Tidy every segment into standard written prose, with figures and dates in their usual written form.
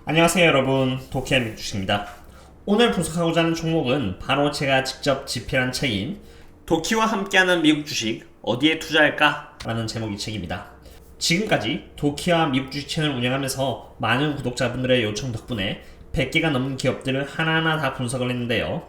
안녕하세요 여러분, 도키아 미주식입니다. 오늘 분석하고자 하는 종목은 바로 제가 직접 집필한 책인 도키와 함께하는 미국 주식 어디에 투자할까? 라는 제목의 책입니다. 지금까지 도키와 미국 주식 채널을 운영하면서 많은 구독자분들의 요청 덕분에 100개가 넘는 기업들을 하나하나 다 분석을 했는데요.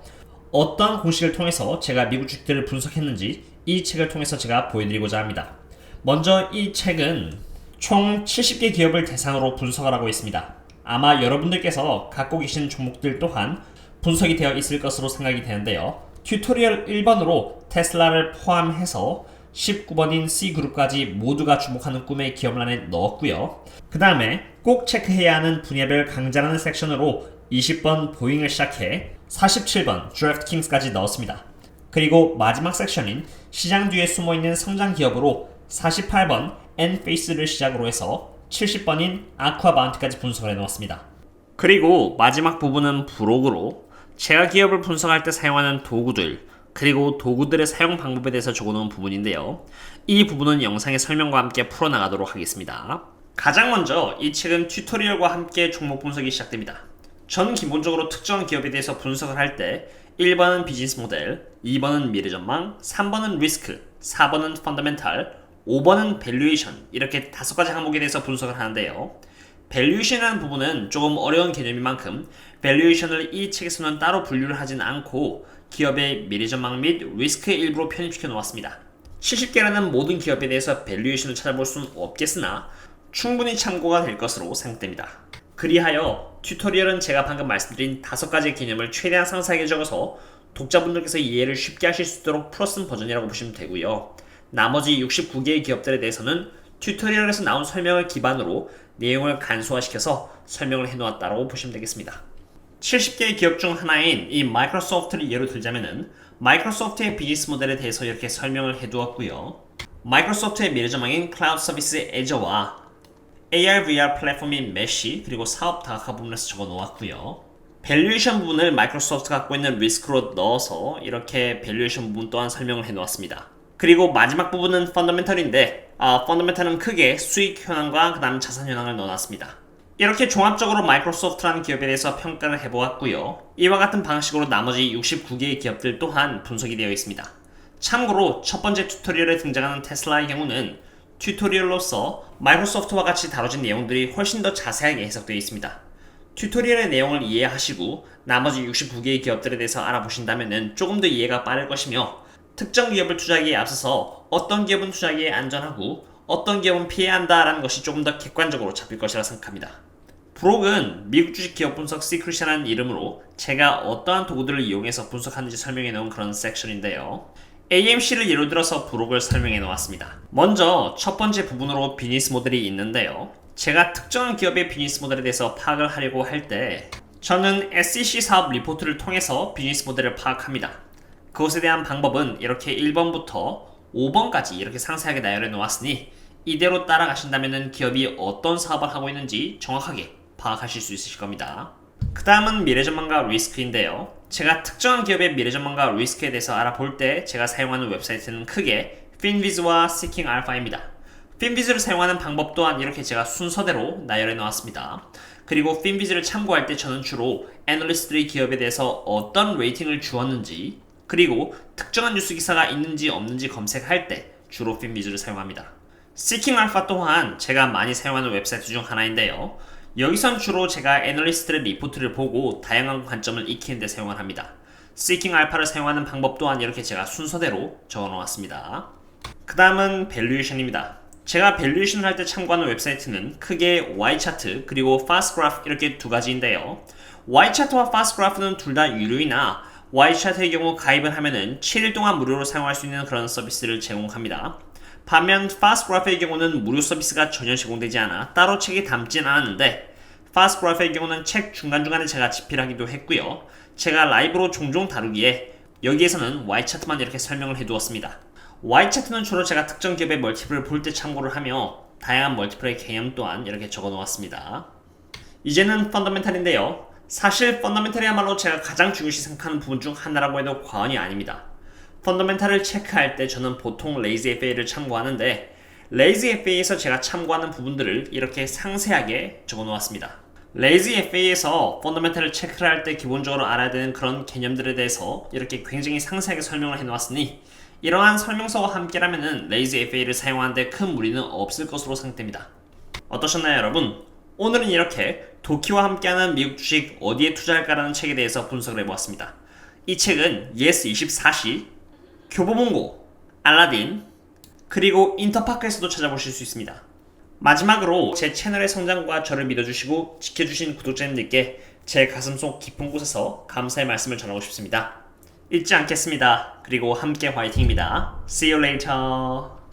어떠한 공식을 통해서 제가 미국 주식들을 분석했는지 이 책을 통해서 제가 보여드리고자 합니다. 먼저 이 책은 총 70개 기업을 대상으로 분석을 하고 있습니다. 아마 여러분들께서 갖고 계신 종목들 또한 분석이 되어 있을 것으로 생각이 되는데요. 튜토리얼 1번으로 테슬라를 포함해서 19번인 C그룹까지 모두가 주목하는 꿈의 기업을 안에 넣었고요. 그 다음에 꼭 체크해야 하는 분야별 강좌라는 섹션으로 20번 보잉을 시작해 47번 드래프트킹스까지 넣었습니다. 그리고 마지막 섹션인 시장 뒤에 숨어있는 성장 기업으로 48번 엔페이스를 시작으로 해서 70번인 아쿠아바운티까지 분석을 해놓았습니다. 그리고 마지막 부분은 부록으로 제가 기업을 분석할 때 사용하는 도구들 그리고 도구들의 사용 방법에 대해서 적어놓은 부분인데요. 이 부분은 영상의 설명과 함께 풀어나가도록 하겠습니다. 가장 먼저 이 책은 튜토리얼과 함께 종목 분석이 시작됩니다. 전 기본적으로 특정 기업에 대해서 분석을 할 때 1번은 비즈니스 모델, 2번은 미래 전망, 3번은 리스크, 4번은 펀더멘탈, 5번은 밸류에이션 이렇게 5가지 항목에 대해서 분석을 하는데요. 밸류에이션이라는 부분은 조금 어려운 개념인 만큼 밸류에이션을 이 책에서는 따로 분류를 하진 않고 기업의 미래 전망 및 리스크의 일부로 편입시켜 놓았습니다. 70개라는 모든 기업에 대해서 밸류에이션을 찾아볼 수는 없겠으나 충분히 참고가 될 것으로 생각됩니다. 그리하여 튜토리얼은 제가 방금 말씀드린 5가지 개념을 최대한 상세하게 적어서 독자분들께서 이해를 쉽게 하실 수 있도록 풀어쓴 버전이라고 보시면 되고요. 나머지 69개의 기업들에 대해서는 튜토리얼에서 나온 설명을 기반으로 내용을 간소화시켜서 설명을 해놓았다고 보시면 되겠습니다. 70개의 기업 중 하나인 이 마이크로소프트를 예로 들자면은 마이크로소프트의 비즈니스 모델에 대해서 이렇게 설명을 해두었고요. 마이크로소프트의 미래 전망인 클라우드 서비스 애저와 AR, VR 플랫폼인 메쉬 그리고 사업 다각화 부분에서 적어 놓았고요. 밸류에이션 부분을 마이크로소프트가 갖고 있는 리스크로 넣어서 이렇게 밸류에이션 부분 또한 설명을 해놓았습니다. 그리고 마지막 부분은 펀더멘털인데 펀더멘털은 크게 수익 현황과 그 다음 자산 현황을 넣어놨습니다. 이렇게 종합적으로 마이크로소프트라는 기업에 대해서 평가를 해보았고요. 이와 같은 방식으로 나머지 69개의 기업들 또한 분석이 되어 있습니다. 참고로 첫 번째 튜토리얼에 등장하는 테슬라의 경우는 튜토리얼로서 마이크로소프트와 같이 다뤄진 내용들이 훨씬 더 자세하게 해석되어 있습니다. 튜토리얼의 내용을 이해하시고 나머지 69개의 기업들에 대해서 알아보신다면 조금 더 이해가 빠를 것이며 특정 기업을 투자하기에 앞서서 어떤 기업은 투자하기에 안전하고 어떤 기업은 피해야 한다라는 것이 조금 더 객관적으로 잡힐 것이라 생각합니다. 브록은 미국 주식 기업 분석 시크릿이라는 이름으로 제가 어떠한 도구들을 이용해서 분석하는지 설명해 놓은 그런 섹션인데요. AMC를 예로 들어서 브록을 설명해 놓았습니다. 먼저 첫 번째 부분으로 비즈니스 모델이 있는데요. 제가 특정한 기업의 비즈니스 모델에 대해서 파악을 하려고 할 때 저는 SEC 사업 리포트를 통해서 비즈니스 모델을 파악합니다. 그것에 대한 방법은 이렇게 1번부터 5번까지 이렇게 상세하게 나열해 놓았으니 이대로 따라가신다면 기업이 어떤 사업을 하고 있는지 정확하게 파악하실 수 있으실 겁니다. 그 다음은 미래전망과 리스크인데요. 제가 특정한 기업의 미래전망과 리스크에 대해서 알아볼 때 제가 사용하는 웹사이트는 크게 finviz와 seeking-alpha입니다. finviz를 사용하는 방법 또한 이렇게 제가 순서대로 나열해 놓았습니다. 그리고 finviz를 참고할 때 저는 주로 애널리스트들이 기업에 대해서 어떤 레이팅을 주었는지 그리고 특정한 뉴스 기사가 있는지 없는지 검색할 때 주로 finviz를 사용합니다. seeking-alpha 또한 제가 많이 사용하는 웹사이트 중 하나인데요. 여기선 주로 제가 애널리스트의 리포트를 보고 다양한 관점을 익히는 데 사용을 합니다. seeking-alpha를 사용하는 방법 또한 이렇게 제가 순서대로 적어 놓았습니다. 그 다음은 밸류에이션입니다. 제가 밸류에이션을 할 때 참고하는 웹사이트는 크게 Y차트 그리고 FastGraph 이렇게 2가지인데요. Y차트와 FastGraph는 둘 다 유료이나 Y차트의 경우 가입을 하면은 7일 동안 무료로 사용할 수 있는 그런 서비스를 제공합니다. 반면 FastGraph의 경우는 무료 서비스가 전혀 제공되지 않아 따로 책에 담진 않았는데 FastGraph의 경우는 책 중간중간에 제가 집필하기도 했고요. 제가 라이브로 종종 다루기에 여기에서는 Y차트만 이렇게 설명을 해두었습니다. Y차트는 주로 제가 특정 기업의 멀티플을 볼 때 참고를 하며 다양한 멀티플의 개념 또한 이렇게 적어 놓았습니다. 이제는 펀더멘탈인데요. 사실 펀더멘탈이야말로 제가 가장 중요시 생각하는 부분 중 하나라고 해도 과언이 아닙니다. 펀더멘탈을 체크할 때 저는 보통 레이즈 FA를 참고하는데 레이즈 FA에서 제가 참고하는 부분들을 이렇게 상세하게 적어 놓았습니다. 레이지 FA에서 펀더멘탈을 체크를 할 때 기본적으로 알아야 되는 그런 개념들에 대해서 이렇게 굉장히 상세하게 설명을 해놓았으니 이러한 설명서와 함께라면 레이지 FA를 사용하는데 큰 무리는 없을 것으로 생각됩니다. 어떠셨나요 여러분? 오늘은 이렇게 도키와 함께하는 미국 주식 어디에 투자할까라는 책에 대해서 분석을 해보았습니다. 이 책은 예스24시, 교보문고, 알라딘, 그리고 인터파크에서도 찾아보실 수 있습니다. 마지막으로 제 채널의 성장과 저를 믿어주시고 지켜주신 구독자님들께 제 가슴속 깊은 곳에서 감사의 말씀을 전하고 싶습니다. 잊지 않겠습니다. 그리고 함께 화이팅입니다. See you later.